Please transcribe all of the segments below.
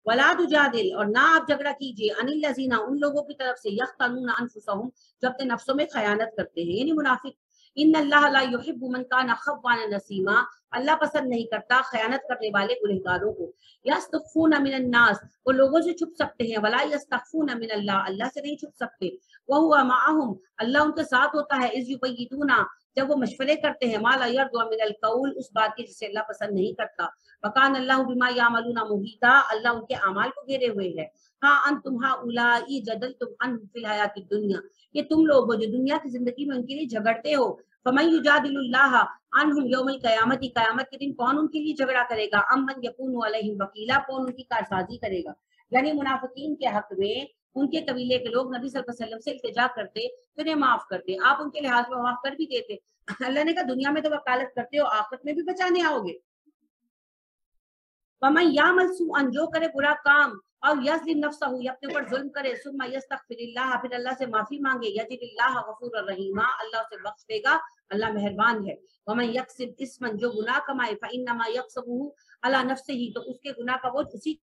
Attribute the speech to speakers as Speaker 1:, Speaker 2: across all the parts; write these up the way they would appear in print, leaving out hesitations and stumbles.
Speaker 1: वला तुजादिल, और ना आप झगड़ा कीजिए, अनिल लजीना, उन लोगों की तरफ से, यख्तनून अनफुसहुम, जो अपने नफ्सों में खयानत करते हैं, यानी मुनाफिक। इन्नल्लाह ला युहिब्बु मन काना खव्वाना नसीमा, अल्लाह पसंद नहीं करता खयानत करने वाले गुनहगारों को। यस्तखफून मिनन नास, वो लोगों से छुप सकते हैं, वला यस्तखफून मिनल्लाह, अल्लाह से नहीं छुप सकते। व हुवा माअहुम, अल्लाह उनके साथ होता है, इज़ युबय्यितूना, जब वो मशवरे करते हैं, मा ला यर्दु मिनल कौल, उस बात की जिसे अल्लाह पसंद नहीं करता। वकान अल्लाहु बिमा यामलूना मुहीता, अल्लाह उनके अमाल को घेरे हुए है। हाँ अंतुम हाउलाई जदलतुम अनहुम फिल हयातिद दुनिया, ये तुम लोग हो जो दुनिया की जिंदगी में उनके लिए झगड़ते हो। फमन युजादिलुल्लाह अनहुम यौमल क़यामती, क़यामत के दिन कौन उनके लिए झगड़ा करेगा। अम्मन यकूनु अलैहिम वकीला, कौन उनकी कारसाजी करेगा। यानी मुनाफिकीन के हक में उनके कबीले के लोग नबी सल्लल्लाहु अलैहि वसल्लम से इल्तिजा करते तो उन्हें माफ करते, आप उनके लिहाज में माफ कर भी देते। अल्लाह ने कहा दुनिया में तो वकालत करते हो, आखिरत में भी बचाने आओगे। वमन यामल सुअन, जो करे बुरा काम, और यज़लिम नफ्सहू, या अपने ऊपर जुल्म करे, सुम्मा यस्तगफिरिल्लाह, फिर अल्लाह से माफी मांगे, यजिदिल्लाह गफूरर रहीमा, अल्लाह उसे बख्श देगा, अल्लाह मेहरबान है। वमन यक्सिब इस्मन, जो गुनाह कमाए, फइन्नमा यक्सबुहु अला नफ्सिही, तो उसके गुनाह का बोझ उसी।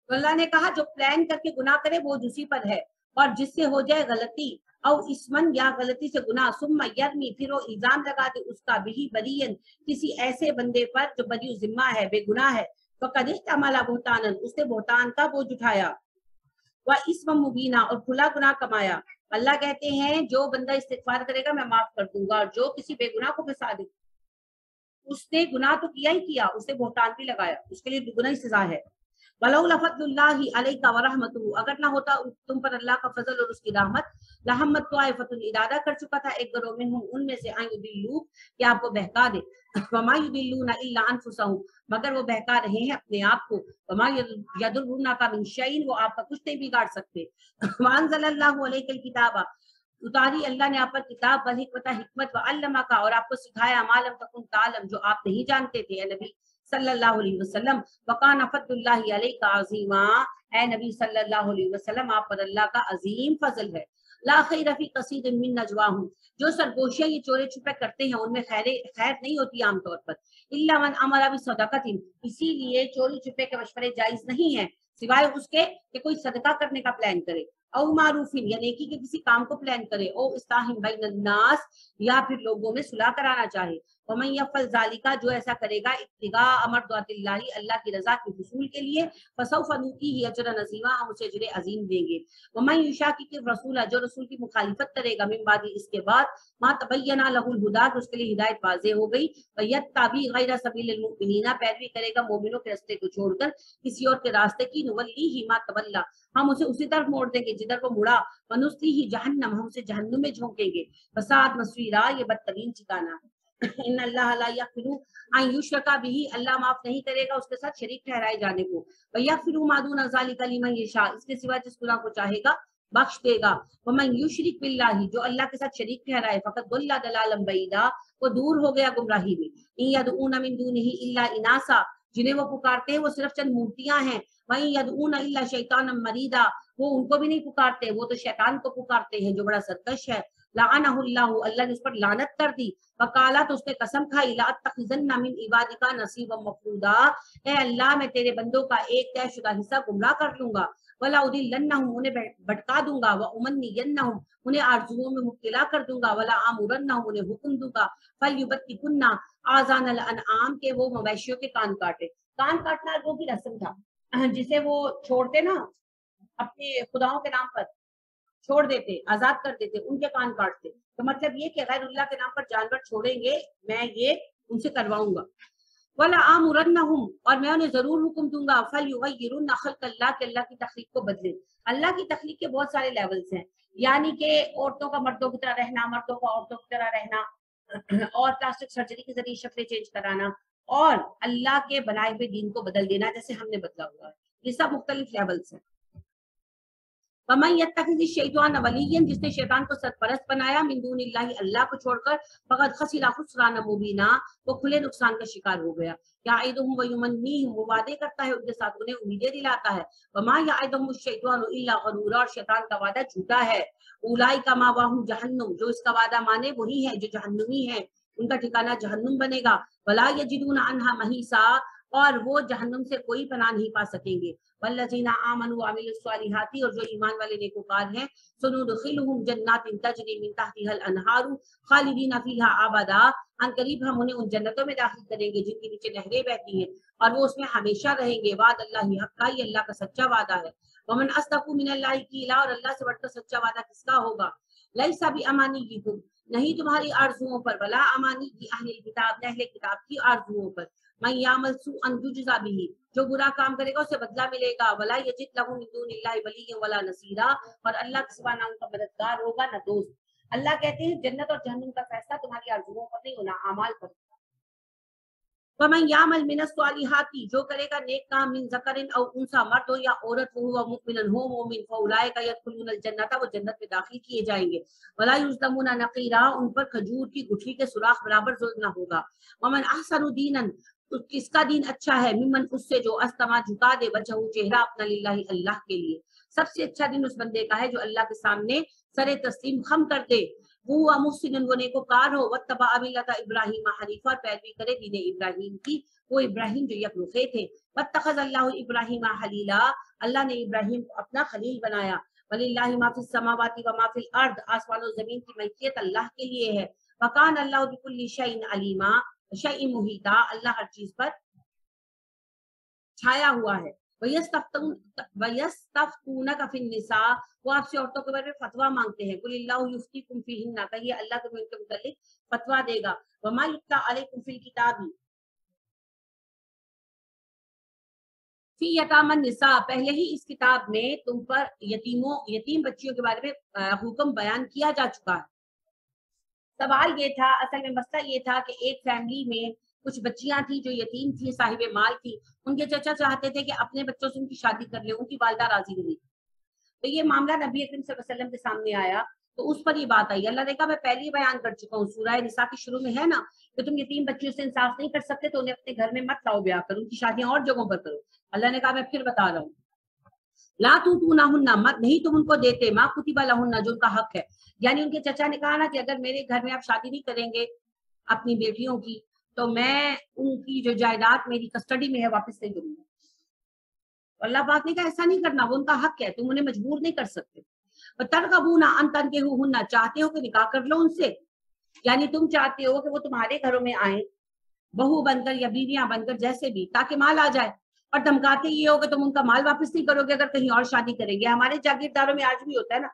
Speaker 1: तो अल्लाह ने कहा जो प्लान करके गुनाह करे वो उसी पर है, और जिससे हो जाए गलती, और इसमन, या गलती से गुनाह, सुम्मा यरमी, फिर वो इल्जाम लगा दे उसका, बिही बरीयन, किसी ऐसे बंदे पर जो बरी जिम्मा है, बेगुनाह है, तो कदिहतमला बुहतानन, उसने बुहतान का बोझ उठाया, वह इसम मुबीना, और खुला गुनाह कमाया। अल्लाह कहते हैं जो बंदा इस्तिगफार करेगा मैं माफ कर दूंगा, और जो किसी बेगुनाह को फंसा दे, उसने गुनाह तो किया ही किया, उसने बुहतान भी लगाया, उसके लिए दुगना सजा है। वलौला फद्लुल्लाहि अलैका व रहमतुहु, अगर ना होता तुम पर अल्लाह का फजल और उसकी रहमत, लहम्मत ताइफतुन, इरादा कर चुका था एक गिरोह मिनहुम, उनमें से, अन युदिल्लू, कि आपको बहका दे। वमा युदिल्लूना इल्ला अनफुसहुम, मगर वो बहका रहे हैं अपने आप को। वमा यदुर्रुना का मिन शैइन, वो आपका कुछ नहीं बिगाड़ सकते। वअंज़लल्लाहु अलैकल किताबा, उतारी अल्लाह ने आप पर किताब, वल हिकमत, हिकमत, व अल्लमा का, और आपको सिखाया, मालम तकुन तालम, जो आप नहीं जानते थे, ए नबी सल्लल्लाहु अलैहि वसल्लम। वकान फद्लुल्लाहि अलैका अज़ीमा, ए नबी सल्लल्लाहु अलैहि वसल्लम, आप पर अल्लाह का अजीम फजल है। ला खैर फी कसीरिन मिन नजवाहुम, जो सरगोशियां ये चोरी छुपे करते हैं उनमें खैर नहीं होती आमतौर पर। इल्ला मन अमरा बिसदक़तिन, इसीलिए चोरी छुपे के मशवरे जायज नहीं है सिवाय उसके कि कोई सदका करने का प्लान करे, औ मारूफिन, या नेकी के किसी काम को प्लान करे, ओ इस्ताहिम बैनन नास, या फिर लोगों में सुलह कराना चाहे। वमन यफल ज़ालिका, जो ऐसा करेगा, इब्तिगा अमरदातिल्लाहि, अल्लाह की रजा के हुसूल के लिए, फसौफ नूतीही अजरन अज़ीमा, हम उसे अजर अजीम देंगे। वमन युशाकिक रसूल, जो रसूल की मुखालिफत करेगा, मिन बादी, इसके बाद, मा तबय्यना लहुल हुदा, उसके लिए हिदायत वाज़ेह हो गई, वयत्तबी गैर सबीलिल मुमिनीना, पैरवी करेगा मोमिनों के रास्ते को छोड़कर किसी और के रास्ते की, नुवल्लीही मा तवल्ला, हम उसे उसी तरफ मोड़ देंगे जिधर वो मुड़ा, वनुस्लीही जहन्नम, हम उसे जहन्नुम में झोंकेंगे, फसाद मस्वीरा, ये बदतरीन ठिकाना है। इन्ना अल्लाह ला यग़फिरु अन युश्रका बिही, अल्लाह माफ नहीं करेगा उसके साथ शरीक ठहराए जाने को, व यग़फिरु मा दूना ज़ालिका लिमन यशा, इसके सिवा जिस गुनाह को चाहेगा बख्श देगा। वमन युशरिक बिल्लाहि, जो अल्लाह के साथ शरीक ठहराए, फ़क़द दल्ला दलालन बईदा, वो दूर हो गया गुमराही में। इन यदऊना मिन दूनिही इल्ला इनासा, जिन्हें वो पुकारते हैं वो सिर्फ चंद मूर्तियां हैं। वहीं यदऊना इल्ला शैतानम मरीदा, वो उनको भी नहीं पुकारते, वो तो शैतान को पुकारते हैं जो बड़ा सरकश है। लाअनहुल्लाहु, अल्लाह ने उस पर लानत कर दी। वकाला, तो उसने कसम खाई, ला अत्तखिज़न्ना मिन इबादिका नसीबम मफरूदा, ए अल्लाह मैं तेरे बंदों का एक तयशुदा हिस्सा गुमराह कर लूंगा। वला उदिल्लन्नहुम, उन्हें भटका दूंगा, व उमन्नियन्नहुम, उन्हें आरज़ुओं में मुब्तला कर दूंगा, वला आमुरन्नहुम, उन्हें हुक्म दूंगा, फलयुबत्तिकुन्ना आज़ानल अनआम, के वो मवेशियों के कान काटे। कान काटना अरबों की रस्म था, जिसे वो छोड़ते ना अपने खुदाओं के नाम पर, छोड़ देते, आजाद कर देते, उनके कान काटते। तो मतलब ये कि गैरुल्लाह के नाम पर जानवर छोड़ेंगे, मैं ये उनसे करवाऊंगा। वला आमुरन्नहुम, और मैं उन्हें जरूर हुक्म दूंगा, फलयुगय्यिरुन्ना खल्क़ल्लाह, के अल्लाह की तखलीक को बदले। अल्लाह की तखलीक के बहुत सारे लेवल्स हैं, यानी कि औरतों का मर्दों की तरह रहना, मर्दों का औरतों की तरह रहना, और प्लास्टिक सर्जरी के जरिए शक्लें चेंज कराना, और अल्लाह के बनाए हुए दीन को बदल देना जैसे हमने बदला हुआ है। ये सब मुख्तलिफ लेवल्स हैं। वमन यत्तखिज़ शैतान वलिय्यन, जिसने शैतान को सरपरस्त बनाया, मिन दूनिल्लाहि, अल्लाह को छोड़कर, फ़क़द खसिरा खुसरान मुबीना, वो खुले नुकसान का शिकार हो गया। याइदुहुम व युमन्नीहुम, वो वादे करता है उनके साथ, उन्हें उम्मीदें दिलाता है। वमा याइदुहुम शैतानु इल्ला गरूरा, और शैतान का वादा झूठा है। उलाइका मावाहुम जहन्नुम, जो इसका वादा माने वही है जो जहन्नुमी है, उनका ठिकाना जहन्नुम बनेगा। वला यजिदूना अन्हा महीसा, और वो जहन्नुम से कोई पनाह नहीं पा सकेंगे। वल्लज़ीना आमनू व अमिलुस्सालिहाती, और जो ईमान वाले नेकोकार हैं, सनुदखिलुहुम जन्नातिन तजरी मिन तहतिहल अनहारु खालिदीना फीहा अबदा, अन करीब हम उन्हें उन जन्नतों में दाखिल करेंगे जिनके नीचे नहरें बहती हैं और वो उसमें हमेशा रहेंगे। वाद अल्लाह हक्का, ये अल्लाह का सच्चा वादा है। वमन अस्दक़ु मिनल्लाहि क़ीला, और अल्लाह से बढ़कर सच्चा वादा किसका होगा। लैसा बिअमानिय्यिकुम, नहीं तुम्हारी आरज़ुओं पर, वला अमानी की अहलिल किताब, न अहले किताब की आरज़ुओं पर। मन यामल सुअन युज्ज़ा बिही, जो बुरा काम करेगा उसे बदला मिलेगा। वला यजिद लहु मिन दूनिल्लाहि वलिय्यन वला नसीरा, और अल्लाह के सिवा ना उनका मददगार होगा ना दोस्त। अल्लाह कहते हैं जन्नत और जहन्नुम का फैसला तुम्हारी आरज़ुओं पर नहीं होना, अमाल पर। वमन यामल मिनस सालिहाती, जो करेगा नेक काम, मिन ज़करिन औ उनसा, मर्द हो या औरत हो, हुवा मुमिनन हो मोमिन, फउलाइका यदखुलूनल जन्नता, वो जन्नत में दाखिल किए जाएंगे। वला युज़लमूना नक़ीरा, उन पर खजूर की गुठली के सुराख बराबर जुल्म न होगा। वमन अहसनु दीनन, तो किसका दीन अच्छा है, मिमन, उससे जो अस्तमा झुका दे वजहू, चेहरा अपना, लिल्लाहि, अल्लाह के लिए। सबसे अच्छा दिन उस बंदे का है जो अल्लाह के सामने सरे तस्लीम खम कर दे। वो मुहसिन, वो नेकोकार हो, वत्तबा मिल्लता इब्राहीम हनीफा, पैरवी करे दीन इब्राहीम की, वो इब्राहीम जो यकरुखे थे। वत्तखज़ अल्लाहु इब्राहीम खलीला, अल्लाह ने इब्राहीम को अपना खलील बनाया। वलिल्लाहि मा फिस समावाति व मा फिल अर्द, आसमान और जमीन की मलकियत अल्लाह के लिए है। वकान अल्लाहु बिकुल्लि शैइन अलीमा, शैइन मुहीता, अल्लाह हर चीज पर छाया हुआ है। वयस्तफ्तूनका फिन्निसा, वो आपसे औरतों के बारे में फतवा मांगते हैं। कुलिल्लाहु युफ्तीकुम फीहिन्ना, कहिए अल्लाह तुम्हें उनके मुतालिक फतवा देगा। वमा युत्ला अलैकुम फिल किताबी फी यतामन निसा, पहले ही इस किताब में तुम पर यतीम बच्चियों के बारे में हुक्म बयान किया जा चुका है। सवाल ये था, असल में मसला ये था कि एक फैमिली में कुछ बच्चियां थी जो यतीम थी, साहिबे माल थी। उनके चचा चाहते थे कि अपने बच्चों से उनकी शादी कर ले, उनकी वालिदा राजी नहीं। तो ये मामला नबी अकरम सल्लल्लाहु अलैहि वसल्लम के सामने आया, तो उस पर ये बात आई। अल्लाह ने कहा मैं पहले ही बयान कर चुका हूँ, सूरह निसा के शुरू में है ना कि तुम यतीम बच्चियों से इंसाफ नहीं कर सकते तो उन्हें अपने घर में मत लाओ ब्याह करो, उनकी शादियां और जगहों पर करो। अल्लाह ने कहा मैं फिर बता रहा हूँ, ला तूतूनाहुन्ना, मत नहीं तुम उनको देते, माँ कुतिबा लहुन्ना, जो उनका हक है। यानी उनके चचा ने कहा ना कि अगर मेरे घर में आप शादी नहीं करेंगे अपनी बेटियों की, तो मैं उनकी जो जायदाद मेरी कस्टडी में है वापस नहीं दूंगा। अल्लाह पाक ने कहा ऐसा नहीं करना, वो उनका हक है, तुम उन्हें मजबूर नहीं कर सकते। तरगबूना अन तनकिहुन्ना, चाहते हो कि निकाह कर लो उनसे, यानी तुम चाहते हो कि वो तुम्हारे घरों में आए बहू बनकर या बीवियां बनकर, जैसे भी, ताकि माल आ जाए। और धमकाते ये हो कि तुम उनका माल वापस नहीं करोगे अगर कहीं और शादी करेंगे। हमारे जागीरदारों में आज भी होता है ना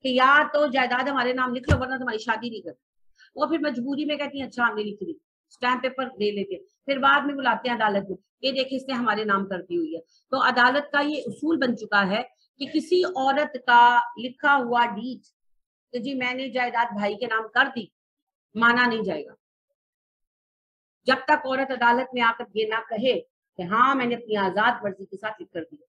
Speaker 1: कि या तो जायदाद हमारे नाम लिख लो वरना तुम्हारी शादी नहीं करते। वो फिर मजबूरी में कहती है अच्छा हमने लिख ली, स्टैंप पेपर दे लेते, फिर बाद में बुलाते हैं अदालत में, ये देखिए इसने हमारे नाम कर दी हुई है। तो अदालत का ये उसूल बन चुका है कि किसी औरत का लिखा हुआ डीड कि जी मैंने जायदाद भाई के नाम कर दी, माना नहीं जाएगा जब तक औरत अदालत में आकर ये ना कहे कि हाँ मैंने अपनी आजाद मर्जी के साथ लिख कर दिया।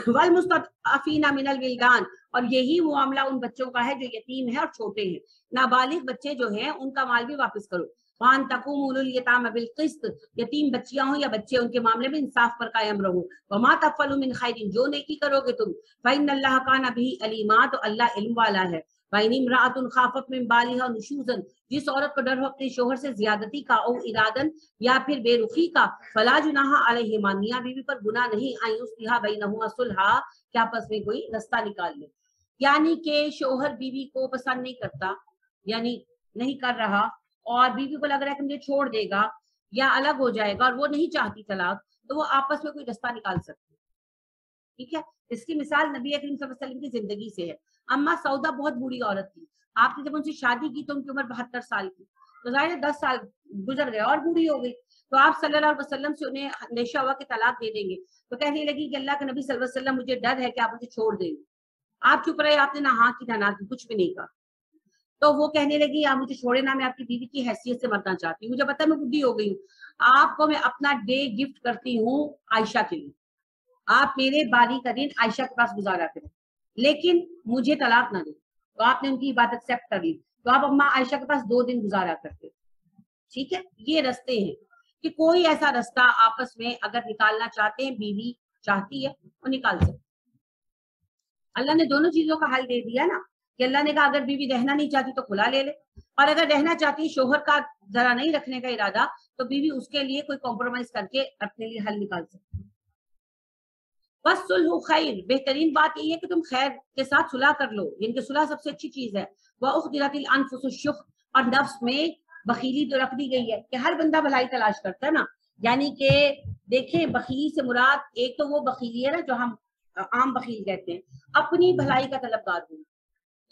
Speaker 1: वल मुस्तदअफीना मिनल विल्दान, और यही मामला उन बच्चों का है जो यतीम है और छोटे हैं। नाबालिग बच्चे जो हैं उनका माल भी वापस करो। वान तकुमुल यताम बिल क़िस्त, यतीम बच्चियां हो या बच्चे, उनके मामले में इंसाफ पर कायम रहो। वमा तफअलु मिन खैरिन, जो नेकी करोगे तुम, फइन्नल्लाह काना बिही अलीमा, तो अल्लाह इल्म वाला है। इमराअतुन खाफत मिन बालिहा नुशूज़न, जिस औरत को डर हो अपने शोहर से ज्यादती का, और इरादन या फिर बेरुखी का, फला जुनाहा अलैहिमा, मियां बीवी पर गुनाह नहीं, आयुस्लिहा बैनहुमा सुलहा, क्या आपस में कोई रास्ता निकाल ले। यानी कि शोहर बीवी को पसंद नहीं करता, यानी नहीं कर रहा, और बीवी को लग रहा है कि मुझे छोड़ देगा या अलग हो जाएगा और वो नहीं चाहती तलाक, तो वो आपस में कोई रास्ता निकाल सकते। ठीक है, इसकी मिसाल नबी करीम सल्लल्लाहु अलैहि वसल्लम की जिंदगी से है। अम्मा सौदा बहुत बूढ़ी औरत थी, आपने जब उनसे शादी की तो उनकी उम्र 72 साल की, तो जाहिर है 10 साल गुजर गए और बूढ़ी हो गई। तो आप सल्लल्लाहु अलैहि वसल्लम से उन्हें अंदेशा हुआ कि तलाक दे देंगे, तो कहने लगी कि अल्लाह के नबी सल्लल्लाहु अलैहि वसल्लम मुझे डर है कि आप मुझे छोड़ देंगे। आप चुप रहे, आपने ना हाँ की ना की, कुछ भी नहीं कहा। तो वो कहने लगी आप मुझे छोड़े ना, मैं आपकी बीवी की हैसियत से मरना चाहती हूँ, मुझे पता है मैं बुढ़ी हो गई हूँ, आपको मैं अपना डे गिफ्ट करती हूँ आयशा के लिए, आप मेरे बारी का दिन आयशा के पास गुजारा करें, लेकिन मुझे तलाक ना दे। तो आपने उनकी बात एक्सेप्ट कर ली, तो आप अम्मा आयशा के पास 2 दिन गुजारा करते। ठीक है, ये रास्ते हैं कि कोई ऐसा रास्ता आपस में अगर निकालना चाहते हैं, बीवी चाहती है वो निकाल सकते। اللہ نے दोनों चीजों का हल दे दिया ना, कि अल्लाह ने कहा अगर बीवी रहना नहीं चाहती तो खुला ले ले, और अगर रहना चाहती शोहर का जरा नहीं रखने का इरादा तो बीवी उसके लिए कोई कॉम्प्रोमाइज करके अपने लिए हल निकाल सकती है। बस सुलह खैर, बेहतरीन बात यही है कि तुम खैर के साथ सुलह कर लो, जिनकी सुलह सबसे अच्छी चीज है। वह उखदिरतिल अनफुसुश शुह, और नफ्स में बखीली तो रख दी गई है कि हर बंदा भलाई तलाश करता है ना, यानी कि देखें बखीली से मुराद एक तो वो बखीली है ना जो हम आम बखील कहते हैं, अपनी भलाई का तलबगार हूँ,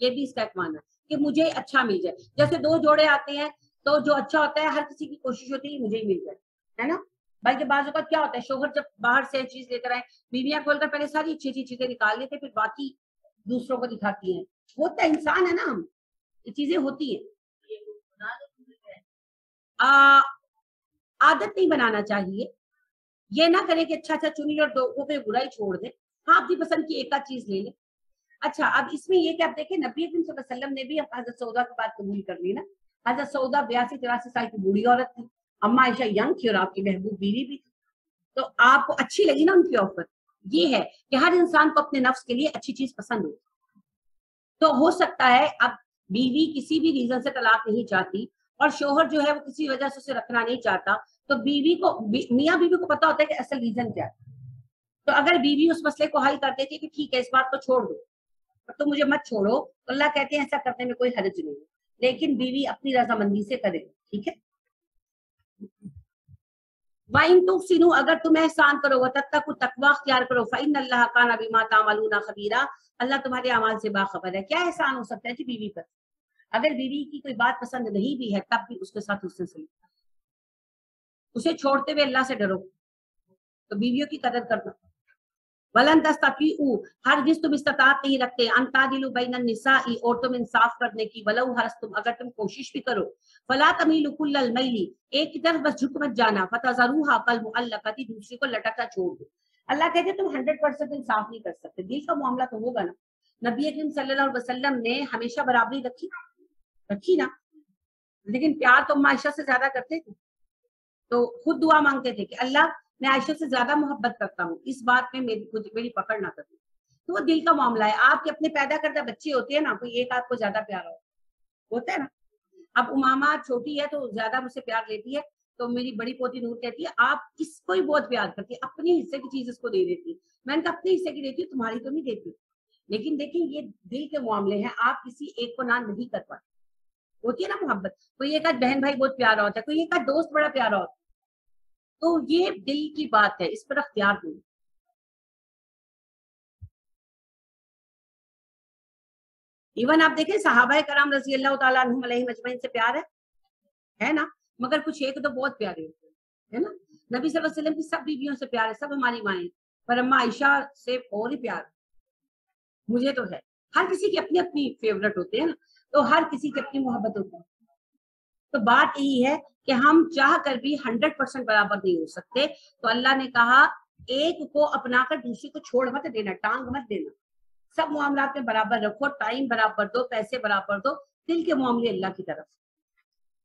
Speaker 1: ये भी इसका एक माना है कि मुझे अच्छा मिल जाए। जैसे दो जोड़े आते हैं तो जो अच्छा होता है हर किसी की कोशिश होती है मुझे ही मिल जाए, है ना। बल्कि बाजू का क्या होता है, शोहर जब बाहर से चीज लेकर आए, बीवियां खोलकर पहले सारी अच्छी अच्छी चीजें निकाल लेते, फिर बाकी दूसरों को दिखाती हैं। वो तो इंसान है ना, हम ये चीजें होती हैं। आदत नहीं बनाना चाहिए, ये ना करें कि अच्छा अच्छा चुनी और दो पे बुराई छोड़ दे, हाँ अपनी पसंद की एक आध चीज ले ले। अच्छा अब इसमें ये कि आप देखें नबी अकरम सल्लल्लाहु अलैहि वसल्लम ने भी हजरत सौदा की बात कबूल कर ली ना। हजरत सौदा 82-83 साल की बूढ़ी औरत थी, अम्मा आयशा यंग थी और आपकी महबूब बीवी भी थी, तो आपको अच्छी लगी ना उनकी ऑफर। ये है कि हर इंसान को अपने नफ्स के लिए अच्छी चीज पसंद हो। तो हो सकता है अब बीवी किसी भी रीजन से तलाक नहीं चाहती और शोहर जो है वो किसी वजह से उसे रखना नहीं चाहता, तो बीवी को मियाँ बीवी को पता होता है कि असल रीजन क्या है। तो अगर बीवी उस मसले को हल कर देती है कि ठीक है इस बात को छोड़ दो तो मुझे मत छोड़ो, तो अल्लाह कहते हैं ऐसा करने में कोई हर्ज नहीं है, लेकिन बीवी अपनी रजामंदी से करे, ठीक है। वाइन तुम सिनू, अगर तुम एहसान करो वह तत्तकु, तकवा अख्तियार करो, फ़इन्नल्लाह काना बिमा तामलूना खबीरा, अल्लाह तुम्हारे अमाल से बाखबर है। क्या एहसान हो सकता है जी बीवी पर? अगर बीवी की कोई बात पसंद नहीं भी है तब भी उसके साथ उससे सही, उसे छोड़ते हुए अल्लाह से डरो, तो बीवियों की कदर करना। वलन तस्ततीउ, हरगिज़ तुम इस्तात नहीं रखते, अन तादिलु बैनन निसाई, और तुम इंसाफ करने की, वलौ हरस्तुम, अगर तुम कोशिश भी करो, फला तमीलु कुल्लल मैली, एक की तरफ बस झुक मत जाना, फतज़रूहा कल मुअल्लकती, दूसरी को लटकता छोड़ दो। अल्लाह कहते हैं तुम 100% इंसाफ नहीं कर सकते, दिल का मामला तो होगा ना। नबी अकरम सल्लल्लाहु अलैहि वसल्लम ने हमेशा बराबरी रखी ना, लेकिन प्यार तो आयशा से ज्यादा करते थे, तो खुद दुआ मांगते थे कि अल्लाह मैं आयशा से ज्यादा मोहब्बत करता हूँ, इस बात में मेरी पकड़ ना करती। तो वो दिल का मामला है। आपके अपने पैदा करता बच्चे होते हैं ना, कोई एक आपको ज्यादा प्यारा होता है ना। अब उमामा छोटी है तो ज्यादा मुझसे प्यार लेती है, तो मेरी बड़ी पोती नूर कहती है आप इसको ही बहुत प्यार करती है, अपने हिस्से की चीज इसको दे देती है। मैंने कहा अपने हिस्से की देती हूँ, तुम्हारी तो नहीं देती। लेकिन देखिए ये दिल के मामले हैं, आप किसी एक को ना नहीं कर पाते। होती है ना मोहब्बत, कोई एक आध बहन भाई बहुत प्यारा होता है, कोई एक आध दोस्त बड़ा प्यारा होता है, तो ये दिल की बात है, इस पर अख्तियार नहीं। इवन आप देखें सहाबा कराम रजी अल्लाह तआला अन्हुम अलैहिम अजमईन से प्यार है ना, मगर कुछ एक तो बहुत प्यारे होते हैं, है ना। नबी सल्लल्लाहु अलैहि वसल्लम की सब बीवियों से प्यार है, सब हमारी माएं, पर अम्मा आयशा से और ही प्यार मुझे तो है। हर किसी की अपनी अपनी फेवरेट होते हैं ना, तो हर किसी की अपनी मोहब्बत होती है। तो बात यही है कि हम चाह कर भी 100% बराबर नहीं हो सकते, तो अल्लाह ने कहा एक को अपनाकर दूसरे को छोड़ मत देना, टांग मत देना, सब मामलात में बराबर रखो, टाइम बराबर दो, पैसे बराबर दो, दिल के मामले अल्लाह की तरफ।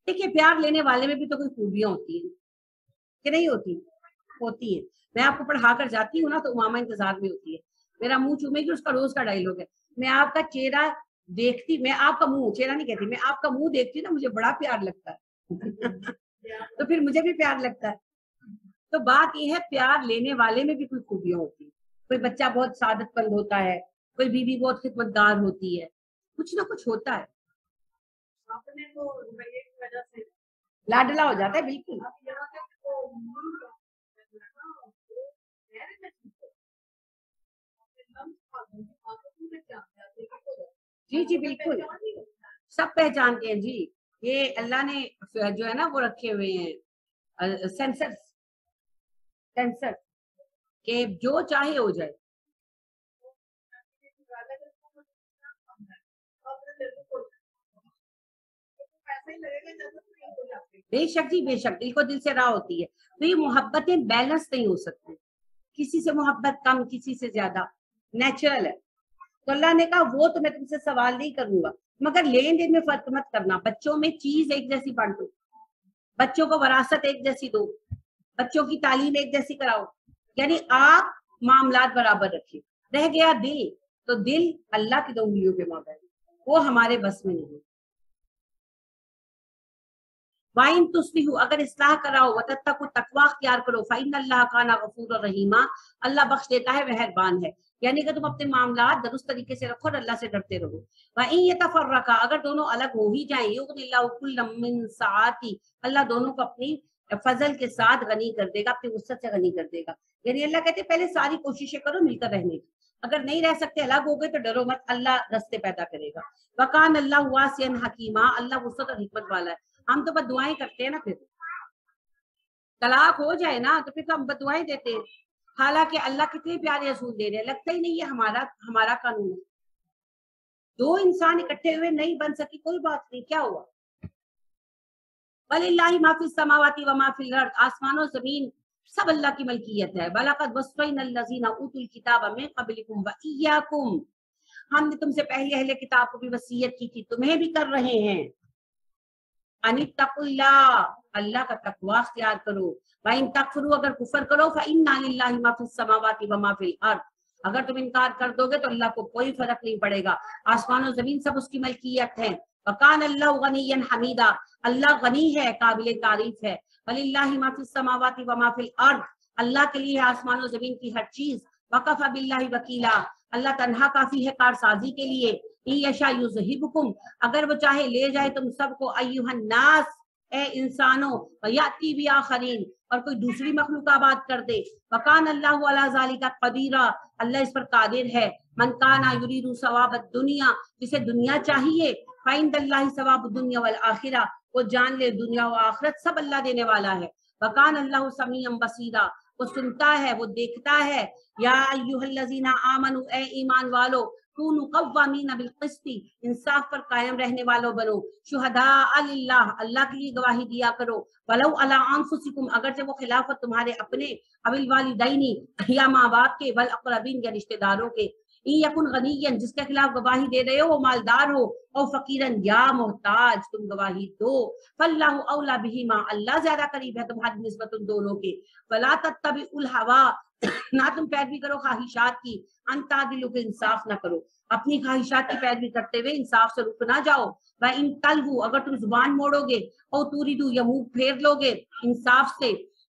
Speaker 1: देखिए प्यार लेने वाले में भी तो कोई खूबियां होती है कि नहीं होती? होती है। मैं आपको पढ़ा कर जाती हूँ ना तो मामा इंतजार में होती है, मेरा मुंह चूमेगी, उसका रोज का डायलॉग है, मैं आपका चेहरा देखती, मैं आपका मुंह, चेहरा नहीं कहती, मैं आपका मुंह देखती ना मुझे बड़ा प्यार लगता है तो फिर मुझे भी प्यार लगता है। तो बात ये है प्यार लेने वाले में भी कोई खूबियां होती है। कोई बच्चा बहुत सादतमंद होता है, कोई बीवी बहुत खिदमतगार होती है, कुछ ना कुछ होता है। आपने तो रवैये की वजह से लाडला हो जाता है, बिल्कुल। जी जी बिल्कुल, सब पहचानते हैं जी। ये अल्लाह ने जो है ना वो रखे हुए हैं सेंसर, सेंसर के जो चाहे हो जाए। बेशक जी बेशक, दिल को दिल से राह होती है, तो ये मोहब्बतें बैलेंस नहीं हो सकती, किसी से मोहब्बत कम किसी से ज्यादा, नेचुरल है। तो अल्लाह ने कहा वो तो मैं तुमसे सवाल नहीं करूंगा, मगर लेन देन में फर्क मत करना, बच्चों में चीज एक जैसी बांटो, बच्चों को वरासत एक जैसी दो, बच्चों की तालीम एक जैसी कराओ, यानी आप मामलात बराबर रखिए। रह गया दिल, تو دل اللہ کی 2 انگلیوں پہ مابین، وہ ہمارے بس میں نہیں۔ وَإِن تُصْلِحُوا، اگر اصلاح کراؤ، وَتَتَّقُوا، تقوی اختیار کرو، فَإِنَّ اللَّهَ كَانَ غَفُورًا رَحِيمًا، اللہ بخش دیتا ہے، مہربان ہے۔ یعنی کہ تم اپنے معاملات درست طریقے سے رکھو اور اللہ سے ڈرتے رہو۔ وَإِن يَتَفَرَّقَا، اگر دونوں الگ ہو ہی جائیں، يُغْنِ اللَّهُ كُلًّا مِّن سَعَتِهِ، اللہ دونوں کو اپنی فضل کے ساتھ غنی کر دے گا، اپنی وسعت سے غنی کر دے گا۔ یعنی اللہ کہتے ہیں پہلے ساری کوششیں کرو مل کر رہنے کی، اگر نہیں رہ سکتے الگ ہو گئے تو ڈرو مت، اللہ رستے پیدا کرے گا۔ وَكَانَ اللَّهُ وَاسِعًا حَكِيمًا، اللہ وسعت اور حکمت والا ہے۔ ہم تو بد دعائیں کرتے ہیں نا، پھر طلاق ہو جائے نا تو پھر تو ہم بد دعائیں دیتے ہیں، حالانکہ اللہ کتنے پیارے اصول دے رہے ہیں، لگتا ہی نہیں ہے ہمارا قانون ہے۔ 2 انسان اکٹھے ہوئے نہیں بن سکی، کوئی بات نہیں، کیا ہوا؟ وَلِلَّهِ مَا فِي السَّمَاوَاتِ وَمَا فِي الْأَرْضِ، آسمان و زمین سب اللہ کی ملکیت ہے۔ وَلَقَدْ وَصَّيْنَا الَّذِينَ أُوتُوا الْكِتَابَ مِن قَبْلِكُمْ وَإِيَّاكُمْ، ہم نے تم سے پہلے اہل کتاب کو بھی وصیت کی تھی، تمہیں بھی کر رہے ہیں۔ ان اتقوا اللہ، اللہ کا تقوی اختیار کرو۔ وَإِن تَكْفُرُوا، اگر کفر کرو، فَإِنَّ لِلَّهِ مَا فِي السَّمَاوَاتِ وَمَا فِي الْأَرْضِ، اگر تم انکار کر دو گے تو اللہ کو کوئی فرق نہیں پڑے گا، آسمان و زمین سب اس کی ملکیت ہے۔ وَكَانَ اللَّهُ غَنِيًّا حَمِيدًا، اللہ غنی ہے، قابل تعریف ہے۔ وَلِلَّهِ مَا فِي السَّمَاوَاتِ وَمَا فِي الْأَرْضِ، اللہ کے لیے آسمان و زمین کی ہر چیز۔ وَكَفَى بِاللَّهِ وَكِيلًا، اللہ تنہا کافی ہے کارسازی کے لیے۔ إِن يَشَأْ يُذْهِبْكُمْ، اگر وہ چاہے لے جائے تم سب کو، أَيُّهَا النَّاسُ، اے انسانوں، وَيَأْتِي بِآخَرِينَ، اور کوئی دوسری مخلوق آباد کر دے۔ وَكَانَ اللَّهُ عَلَىٰ ذَلِكَ قَدِيرًا، اللہ اس پر قادر ہے۔ مَنْ كَانَ يُرِيدُ ثَوَابَ الدُّنْيَا، جسے دنیا چاہیے، فَعِندَ اللَّهِ ثَوَابُ الدُّنْيَا وَالْآخِرَةِ، وہ جان لے دنیا و آخرت سب اللہ دینے والا ہے۔ وَكَانَ اللَّهُ سَمِيعًا بَصِيرًا، وہ سنتا ہے، وہ دیکھتا ہے۔ یا ایھا الذین آمنوا، اے ایمان والو، کونوا قوامین بالقسط، انصاف پر قائم رہنے والوں بنو، شہداء للہ، اللہ کے لیے گواہی دیا کرو، ولو علی انفسکم، اگرچہ وہ خلافت تمہارے اپنے، او الوالدین، یا ماں باپ کے، والاقربین، یا رشتہ داروں کے۔ ان یکن غنیا، جس کے خلاف گواہی دے رہے ہو وہ مالدار ہو، او فقیرن، یا محتاج، تم گواہی دو، فاللہ اولی بہما، اللہ زیادہ قریب ہے تمہاری نسبت ان دونوں کے۔ فلا تتبعوا الہوی، نہ تم پیروی کرو خواہشات کی، ان تعدلوا، کہ انصاف نہ کرو، اپنی خواہشات کی پیروی کرتے ہوئے انصاف سے رک نہ جاؤ۔ وَإِن تَلْوُوا، اگر تم زبان موڑو گے، او تُوریدُوا، یا منہ پھیر لو گے انصاف سے،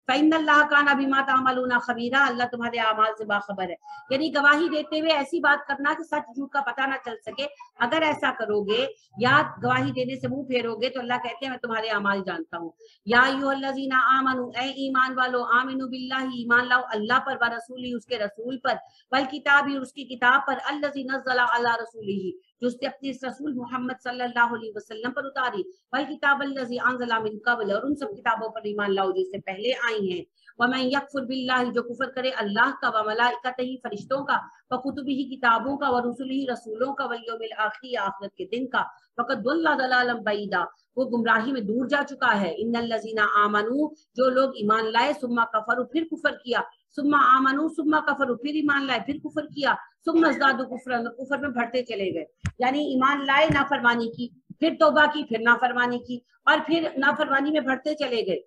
Speaker 1: فَإِنَّ اللَّهَ كَانَ بِمَا تَعْمَلُونَ خَبِيرًا، اللہ تمہارے اعمال سے باخبر ہے۔ یعنی گواہی دیتے ہوئے ایسی بات کرنا کہ سچ جھوٹ کا پتہ نہ چل سکے، اگر ایسا کرو گے یا گواہی دینے سے منہ پھیرو گے تو اللہ کہتے ہیں میں تمہارے اعمال جانتا ہوں۔ یا ایھا الذین آمنوا، اے ایمان والو، آمنوا باللہ، ایمان لاؤ اللہ پر، ورسولہ، اس کے رسول پر، والکتاب، اور اس کی کتاب پر، الذی نزل علی رسولہ، جو اس نے اپنے رسول محمد صلی اللہ علیہ وسلم پر اتاری، والکتاب الذی انزل من قبل، اور ان سب کتابوں پر ایمان لاؤ جس سے پہلے آئی ہیں۔ ومن یکفر باللہ، جو کفر کرے اللہ کا، وملائکتہ، فرشتوں کا، وکتبہ، کتابوں کا، ورسلہ، رسولوں کا، والیوم الآخر، آخرت کے دن کا، فقد ضل ضلالا بعیدا، وہ گمراہی میں دور جا چکا ہے۔ ان الذین آمنوا، جو لوگ ایمان لائے، ثم کفروا، پھر کفر کیا، ثم آمنوا، ثم کفروا، پھر ایمان لائے، پھر کفر کیا، ثم ازدادوا کفرا، کفر میں بڑھتے چلے گئے، یعنی ایمان لائے، نافرمانی کی، پھر توبہ کی، پھر نافرمانی کی، اور پھر نافرمانی میں بڑھتے چلے گئے۔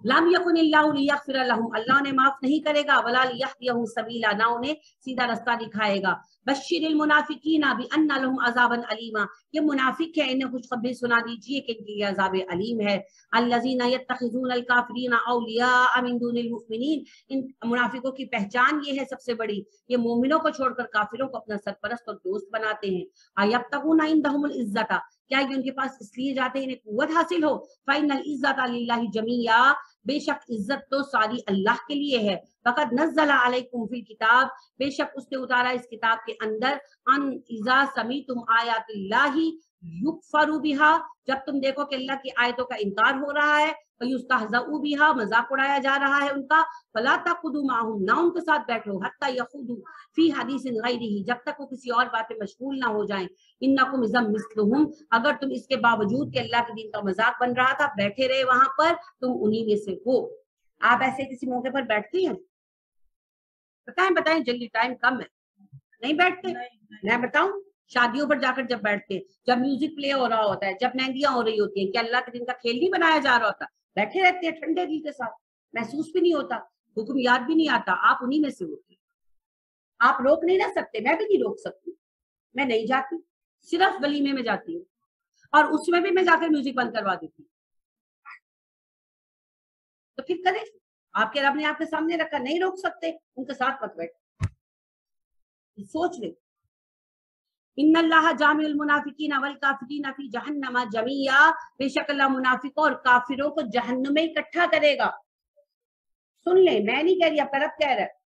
Speaker 1: لم یکن اللہ لیغفر لهم، اللہ انہیں معاف نہیں کرے گا، ولا لیہدیہم سبیلا، نہ انہیں سیدھا رستہ دکھائے گا۔ بشر المنافقین بان لهم عذابا علیما، یہ منافق ہیں انہیں خوشخبری سنا دیجیے کہ ان کے لیے عذاب علیم ہے۔ الذین یتخذون الکافرین اولیاء من دون المؤمنین، ان منافقوں کی پہچان یہ ہے سب سے بڑی، یہ مومنوں کو چھوڑ کر کافروں کو اپنا سرپرست اور دوست بناتے ہیں۔ ایبتغون عندهم العزۃ، کیا یہ ان کے پاس اس لیے جاتے ہیں انہیں قوت حاصل ہو؟ فإن العزۃ للہ جمیعا، بے شک عزت تو ساری اللہ کے لیے ہے۔ فقد نزل علیکم فی الکتاب، بے شک اس نے اتارا اس کتاب کے اندر، ان اذا سمعتم آیات اللہ یکفر بها، جب تم دیکھو کہ اللہ کی آیتوں کا انکار ہو رہا ہے، فیستہزأ بها، مذاق اڑایا جا رہا ہے ان کا، فلا تقعدوا معهم، نہ ان کے ساتھ بیٹھو، حتی یخوضوا فی حدیث غیرہ، جب تک وہ کسی اور بات میں مشغول نہ ہو جائیں۔ انکم اذا مثلہم، اگر تم اس کے باوجود کہ اللہ کے دین کا مذاق بن رہا تھا بیٹھے رہے وہاں پر، تم انہی میں سے ہو۔ آپ ایسے کسی موقع پر بیٹھتی ہیں؟ بتائیں جلدی، ٹائم کم ہے، نہیں بیٹھتے؟ میں بتاؤں، شادیوں پر جا کر جب بیٹھتے ہیں، جب میوزک پلے ہو رہا ہوتا ہے، جب مہندیاں ہو رہی ہوتی ہیں، کہ اللہ کے دن کا کھیل نہیں بنایا جا رہا ہوتا، بیٹھے رہتے ہیں ٹھنڈے دل کے ساتھ، محسوس بھی نہیں ہوتا، حکم یاد بھی نہیں آتا، آپ انہی میں سے ہوتے ہیں۔ آپ روک نہیں رہ سکتے, میں بھی نہیں روک سکتی, میں نہیں جاتی, صرف ولیمے میں جاتی ہوں, اور اس میں بھی میں جا کر میوزک بند کروا دیتی ہوں. تو پھر کریں, آپ کے رب نے آپ کے سامنے رکھا, نہیں روک سکتے, ان کے ساتھ مت بیٹھ, سوچ لیں. ان اللہ جامع المنافقین والکافرین فی جہنم جمیعا, بے شک اللہ منافقوں اور کافروں کو جہنم میں اکٹھا کرے گا. سن لیں, میں نہیں کہہ رہی, آپ کا رب کہہ رہا ہے.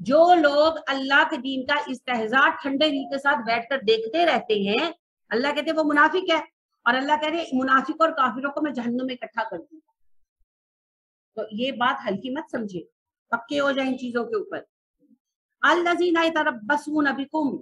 Speaker 1: جو لوگ اللہ کے دین کا استہزاء ٹھنڈے دل کے ساتھ بیٹھ کر دیکھتے رہتے ہیں, اللہ کہتے ہیں وہ منافق ہے, اور اللہ کہہ رہے ہیں منافقوں اور کافروں کو میں جہنم میں اکٹھا کر دوں. تو یہ بات ہلکی مت سمجھے, پکے ہو جائیں ان چیزوں کے اوپر. الذین یتربصون بکم,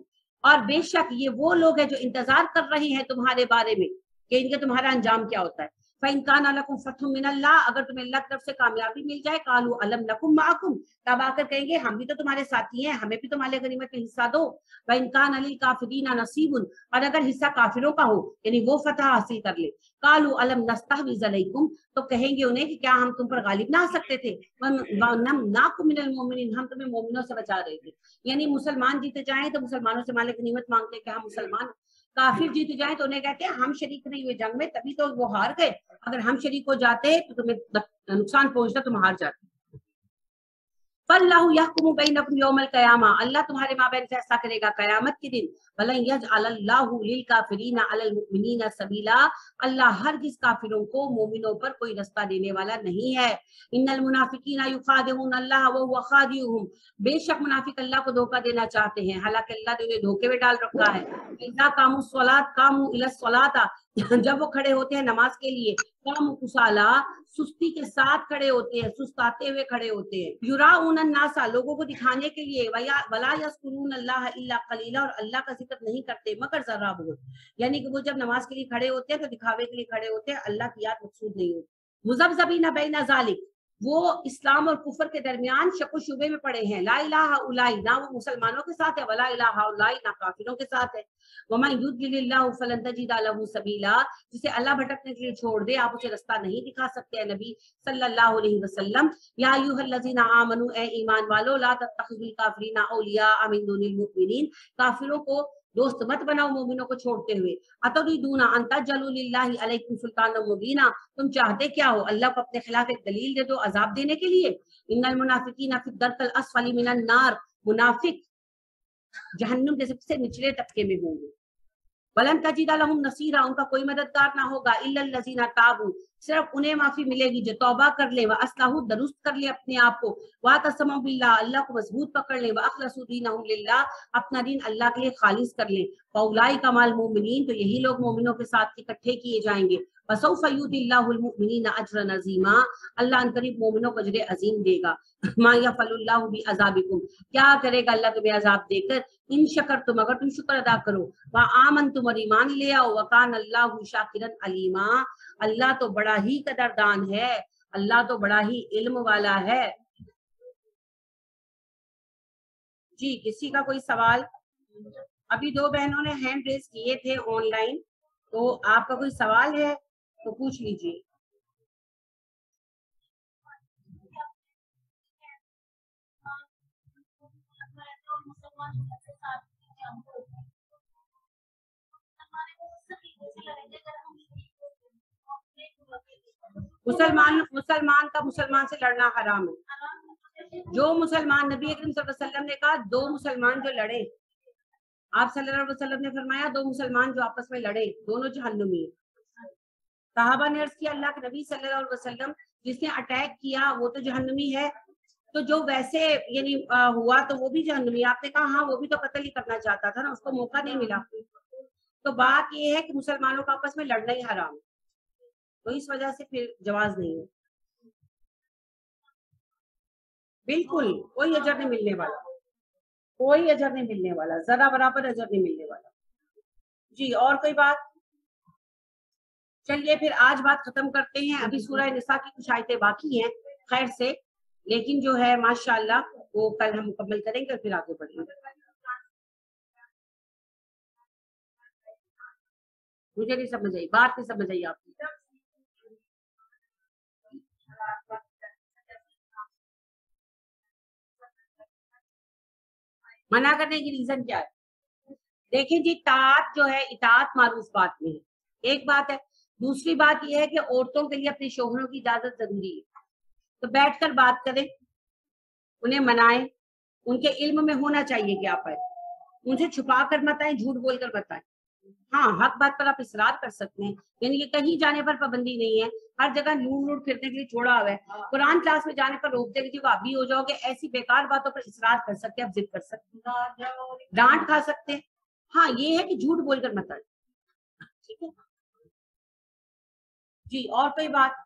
Speaker 1: اور بے شک یہ وہ لوگ ہیں جو انتظار کر رہے ہیں تمہارے بارے میں کہ ان کے تمہارا انجام کیا ہوتا ہے. فَإِن كَانَ لَكُمْ فَتْحٌ مِّنَ اللَّهِ, اگر تمہیں اللہ کی طرف سے کامیابی مل جائے, قَالُوا أَلَمْ نَكُن مَّعَكُمْ, تب آ کر کہیں گے ہم بھی تو تمہارے ساتھی ہیں, ہمیں بھی تمہارے غنیمت میں حصہ دو. وَإِن كَانَ لِلْكَافِرِينَ نَصِيبٌ, اور اگر حصہ کافروں کا ہو یعنی وہ فتح حاصل کر لے, قَالُوا أَلَمْ نَسْتَحْوِذْ عَلَيْكُمْ, تو کہیں گے انہیں کہ کیا ہم تم پر غالب نہ آ سکتے تھے. وَنَمْنَعْكُم مِّنَ الْمُؤْمِنِينَ, ہم تمہیں مومنوں سے بچا رہے تھے. یعنی مسلمان جیتے جائیں تو مسلمانوں سے مال غنیمت مانگتے کہ ہم مسلمان, کافر جیت جائیں تو انہیں کہتے ہیں ہم شریک نہیں ہوئے جنگ میں, تبھی تو وہ ہار گئے, اگر ہم شریک ہو جاتے تو تمہیں نقصان پہنچتا, تم ہار جاتے. فَاللَّهُ يَحْكُمُ بَيْنَكُمْ يَوْمَ الْقِيَامَةِ, اللہ تمہارے مابین فیصلہ کرے گا قیامت کے دن. وَلَن يَجْعَلَ اللَّهُ لِلْكَافِرِينَ عَلَى الْمُؤْمِنِينَ سَبِيلًا, اللہ ہرگز کافروں کو مومنوں پر کوئی رستہ دینے والا نہیں ہے. ان المنافقین یخادعون اللہ وهو خادعهم, بے شک منافق اللہ کو دھوکہ دینا چاہتے ہیں, حالانکہ اللہ نے انہیں دھوکے میں ڈال رکھا ہے. اذا قاموا الصلاۃ قاموا الی الصلاۃ, جب وہ کھڑے ہوتے ہیں نماز کے لیے, قاموا کسالا, سستی کے ساتھ کھڑے ہوتے ہیں, سستاتے ہوئے کھڑے ہوتے ہیں. یراؤن الناس, لوگوں کو دکھانے کے لیے, ولا یذکرون اللہ الا قلیلا, اور اللہ کا ذکر نہیں کرتے مگر ذرا بہت. یعنی کہ وہ جب نماز کے لیے کھڑے ہوتے ہیں تو دکھاوے کے لیے کھڑے ہوتے ہیں, اللہ کی یاد مقصود نہیں ہوتی. مذبذبین بین ذالک, وہ اسلام اور کفر کے درمیان شک و شبے میں پڑے ہیں. لا الہ الا اللہ, نہ وہ مسلمانوں کے ساتھ ہے, ولا الہ الا اللہ, نہ کافروں کے ساتھ ہے. وَمَن يُضْلِلِ اللَّهُ فَلَن تَجِدَ لَهُ سَبِيلًا, جسے اللہ بھٹکنے کے لیے چھوڑ دے آپ اسے رستہ نہیں دکھا سکتے ہیں. نبی صلی اللہ علیہ وسلم, یا ایھا الذین آمنوا, اے ایمان والو, لا تتخذوا الکافرین اولیاء من دون المؤمنین, کافروں کو دوست مت بناؤ مومنوں کو چھوڑتے ہوئے. اتریدون ان تجعلوا للہ علیکم سلطانا مبینا, تم چاہتے کیا ہو, اللہ کو اپنے خلاف ایک دلیل دے دو عذاب دینے کے لیے. ان المنافقین فی الدرک الاسفل من النار, منافق جہنم کے سب سے نچلے طبقے میں ہوں گے. ولن تجد لهم نصیرا, ان کا کوئی مددگار نہ ہوگا. الا الذین تابوا, صرف انہیں معافی ملے گی جو توبہ کر لے, واصلحوا, درست کر لے اپنے آپ کو, واعتصموا باللہ, اللہ کو مضبوط پکڑ لے, واخلصوا دینہم للہ, اپنا دین اللہ کے لیے خالص کر لیں. فاولئک مع المؤمنین, تو یہی لوگ مومنوں کے ساتھ اکٹھے کیے جائیں گے. وسوف یؤتی اللہ المؤمنین اجرا عظیما, اللہ ان قریب مومنوں کو اجر عظیم دے گا. ما یفعل اللہ بعذابکم, کیا کرے گا اللہ تمہیں عذاب دے کر, ان شکرتم, اگر تم شکر ادا کرو, وآمنتم, اور ایمان لے آؤ, وکان اللہ شاکرا علیما, اللہ تو بڑا ہی قدردان ہے, اللہ تو بڑا ہی علم والا ہے. جی کسی کا کوئی سوال؟ ابھی دو بہنوں نے ہینڈ ریز کیے تھے آن لائن, تو آپ کا کوئی سوال ہے تو پوچھ لیجیے. مسلمان کا مسلمان سے لڑنا حرام ہے. جو مسلمان, نبی اکرم صلی اللہ علیہ وسلم نے کہا دو مسلمان جو لڑے, آپ صلی اللہ علیہ وسلم نے فرمایا دو مسلمان جو آپس میں لڑے دونوں جہنمی ہیں. صحابہ نے عرض کیا اللہ کے نبی صلی اللہ علیہ وسلم, جس نے اٹیک کیا وہ تو جہنمی ہے, تو جو ویسے یعنی ہوا تو وہ بھی جہنمی. آپ نے کہا ہاں وہ بھی تو قتل ہی کرنا چاہتا تھا نا, اس کو موقع نہیں ملا. تو بات یہ ہے کہ مسلمانوں کا آپس میں لڑنا ہی حرام ہے, تو اس وجہ سے پھر جواز نہیں ہے. بالکل کوئی اجر نہیں ملنے والا, کوئی اجر نہیں ملنے والا, ذرا برابر اجر نہیں ملنے والا. جی اور کوئی بات؟ چلیے پھر آج بات ختم کرتے ہیں. ابھی سورہ نساء کی کچھ آیتیں باقی ہیں خیر سے, لیکن جو ہے ماشاءاللہ وہ کل ہم مکمل کریں گے, پھر آگے بڑھیں گے. مجھے نہیں سمجھ آئی بات, نہیں سمجھ آئی آپ کی. मना करने की रीजन क्या है? देखिए जी, इताअत जो है, इताअत मारूफ बात में है, एक बात है। दूसरी बात यह है कि औरतों के लिए अपने शोहरों की इजाजत जरूरी है। तो बैठकर बात करें, उन्हें मनाएं, उनके इल्म में होना चाहिए कि आप आए, उनसे छुपा कर मत आए, झूठ बोलकर मत आए। हाँ, हक बात पर आप इसरार कर सकते हैं, यानी कि कहीं जाने पर पाबंदी नहीं है, हर जगह लूट लूट फिरने के लिए छोड़ा हुआ है। कुरान क्लास में जाने पर रोक देंगे कि आप भी हो जाओगे, ऐसी बेकार बातों पर इसरार कर सकते हैं, आप जिद कर सकते हैं, डांट खा सकते हैं। हाँ, ये है कि झूठ बोलकर मत आए, ठीक है जी। और कोई बात?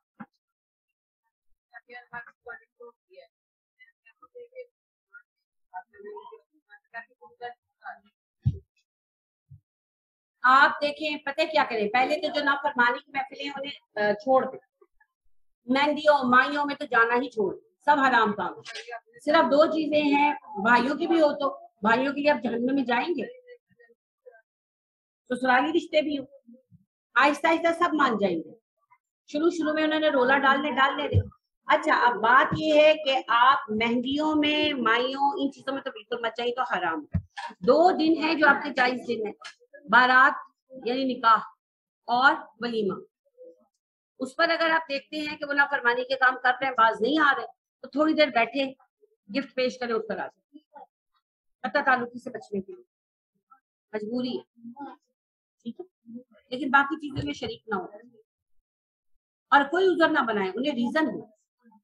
Speaker 1: आप देखें, पता है क्या करें, पहले तो जो नाफरमानी की महफिलें उन्हें छोड़ दें, मेहंदियों माइयों में तो जाना ही छोड़, सब हराम काम है। सिर्फ दो चीजें हैं, भाइयों की भी हो तो भाइयों के लिए आप जहन्नम में जाएंगे, ससुराली रिश्ते भी हो, आहिस्ता आहिस्ता सब मान जाएंगे। शुरू शुरू में उन्होंने रोला डालने दे। अच्छा, अब बात ये है कि आप मेहंदियों में माइयों इन चीजों में तो बिल्कुल मत जाइए, तो हराम है। 2 दिन है जो आपके जायज दिन है, बारात यानी निकाह और वलीमा। उस पर अगर आप देखते हैं कि वो नाफरमानी के काम कर रहे हैं, बाज नहीं आ रहे, तो थोड़ी देर बैठे, गिफ्ट पेश करें, उठ कर आ जाए, पता ताल्लुकी से बचने के लिए, मजबूरी है, ठीक है। लेकिन बाकी चीजों में शरीक ना हो और कोई उजर ना बनाए, उन्हें रीजन हो,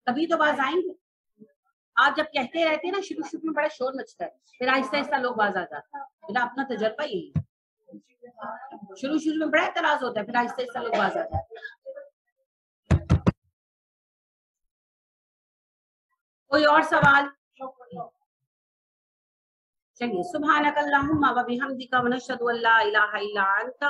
Speaker 1: तभी तो बाज आएंगे। आप जब कहते रहते हैं ना, शुरू शुरू में बड़ा शोर मचता है, फिर आहिस्ता आहिस्ता लोग बाज आ जाते हैं। मेरा अपना तजर्बा यही है, शुरू शुरू में बड़ा एतराज होता है, फिर आहिस्ता आहिस्ता लोग बाज आ जाते हैं। कोई और सवाल? चलिए, सुब्हानकल्लाहुम्मा व बिहम्दिका व नशहदु अल्ला इलाहा इल्ला अंता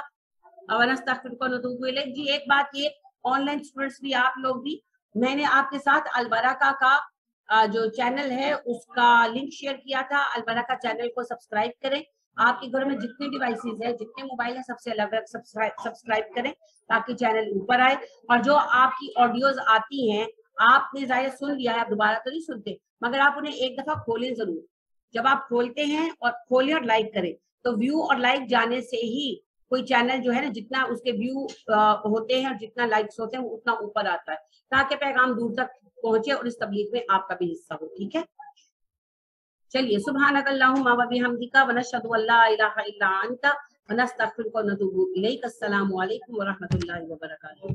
Speaker 1: व नस्तगफिरुका व नतूबु इलैक। जी, एक बात ये, ऑनलाइन स्टूडेंट्स भी, आप लोग भी, मैंने आपके साथ अलबरका का जो चैनल है उसका लिंक शेयर किया था। अलबरका चैनल को सब्सक्राइब करें, आपके घर में जितने डिवाइसेस है, जितने मोबाइल है, सबसे अलग अलग सब्सक्राइब करें ताकि चैनल ऊपर आए। और जो आपकी ऑडियोज आती हैं, आपने जाहिर सुन लिया है, आप दोबारा तो नहीं सुनते, मगर आप उन्हें एक दफा खोलें जरूर। जब आप खोलते हैं और खोलें और लाइक करें, तो व्यू और लाइक जाने से ही कोई चैनल जो है ना, जितना उसके व्यू होते हैं और जितना लाइक्स होते हैं, वो उतना ऊपर आता है, ताकि पैगाम दूर तक पहुंचे और इस तबलीग में आपका भी हिस्सा हो, ठीक है। चलिए, सुब्हानकल्लाहुम्मा व बिहम्दिका व नशहदु अल्ला इलाहा इल्ला अंता व नस्तगफिरुका व नतूबु इलैक। अस्सलामु अलैकुम व रहमतुल्लाहि व बरकातुहू।